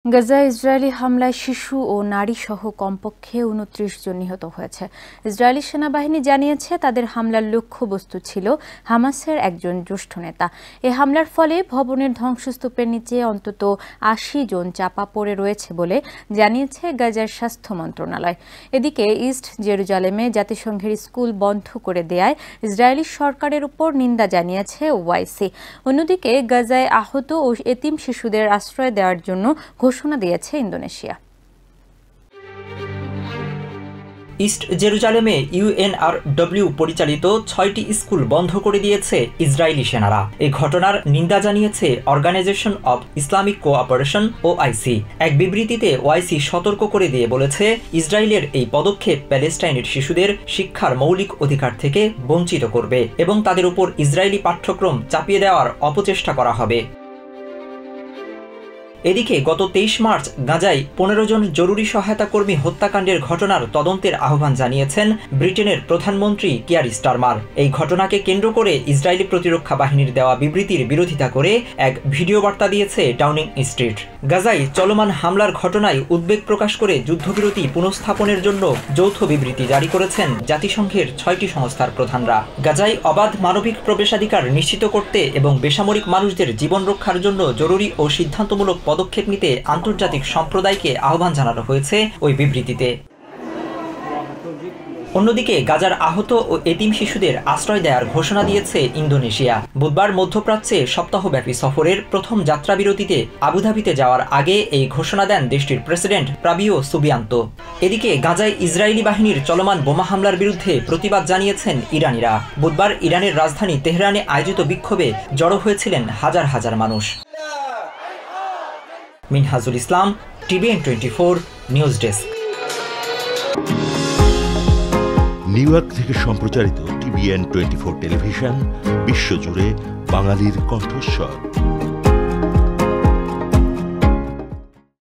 গাজায় ইসরায়েলি হামলায় শিশু ও নারী সহ কমপক্ষে ২৯ জন নিহত হয়েছে। ইসরায়েলি সেনাবাহিনী জানিয়েছে তাদের হামলার লক্ষ্যবস্তু ছিল হামাসের একজন জ্যেষ্ঠ নেতা। এ হামলার ফলে ভবনের ধ্বংসস্তূপের নিচে অন্তত ৮০ জন চাপা পড়ে রয়েছে বলে জানিয়েছে গাজার স্বাস্থ্য মন্ত্রণালয়। এদিকে ইস্ট জেরুজালেমে জাতিসংঘের স্কুল বন্ধ করে দেয়ায় ইসরায়েলি সরকারের উপর নিন্দা জানিয়েছে ওআইসি। অন্যদিকে গাজায় আহত ও এতিম শিশুদের আশ্রয় দেওয়ার জন্য ঘোষণা দিয়েছে ইন্দোনেশিয়া। ইস্ট জেরুজালেমে ইউএনআরডব্লিউ পরিচালিত ৬টি স্কুল বন্ধ করে দিয়েছে ইসরায়েলি সেনারা। এই ঘটনার নিন্দা জানিয়েছে organisation of Islamic cooperation OIC. এক বিবৃতিতে ওআইসি সতর্ক করে দিয়ে বলেছে, ইসরায়েলের এই পদক্ষেপ প্যালেস্টাইনের শিশুদের শিক্ষার মৌলিক অধিকার থেকে বঞ্চিত করবে এবং তাদের উপর ইসরায়েলি পাঠ্যক্রম চাপিয়ে দেওয়ার অপচেষ্টা করা হবে। এদিকে গত ২৩ মার্চ গাজায় ১৫ জন জরুরি সহায়তা কর্মী হত্যাকাণ্ডের ঘটনার তদন্তের আহ্বান জানিয়েছেন ব্রিটেনের প্রধানমন্ত্রী কিয়ার স্টারমার। এই ঘটনাকে কেন্দ্র করে ইসরায়েলি প্রতিরক্ষা বাহিনীর দেওয়া বিবৃতির বিরোধিতা করে এক ভিডিও বার্তা দিয়েছে ডাউনিং স্ট্রিট। গাজায় চলমান হামলার ঘটনায় উদ্বেগ প্রকাশ করে যুদ্ধবিরতি পুনঃস্থাপনের জন্য যৌথ বিবৃতি জারি করেছেন জাতিসংঘের ৬টি সংস্থার প্রধানরা। গাজায় অবাধ মানবিক প্রবেশাধিকার নিশ্চিত করতে এবং বেসামরিক মানুষদের জীবন রক্ষার জন্য জরুরি ও সিদ্ধান্তমূলক পদক্ষেপ নিতে আন্তর্জাতিক সম্প্রদায়কে আহ্বান জানানো হয়েছে ওই বিবৃতিতে। অন্যদিকে গাজার আহত ও এতিম শিশুদের আশ্রয় দেওয়ার ঘোষণা দিয়েছে ইন্দোনেশিয়া। বুধবার মধ্যপ্রাচ্যে সপ্তাহব্যাপী সফরের প্রথম যাত্রাবিরতিতে আবুধাবিতে যাওয়ার আগে এই ঘোষণা দেন দেশটির প্রেসিডেন্ট প্রাবিও সুবিয়ান্ত। এদিকে গাজায় ইসরায়েলি বাহিনীর চলমান বোমা হামলার বিরুদ্ধে প্রতিবাদ জানিয়েছেন ইরানিরা। বুধবার ইরানের রাজধানী তেহরানে আয়োজিত বিক্ষোভে জড়ো হয়েছিলেন হাজার হাজার মানুষ। মিনহাজুল ইসলাম, TVN24 news desk. New York থেকে সম্প্রচারিত TVN24 টেলিভিশন বিশ্বজুড়ে বাঙালির কণ্ঠস্বর।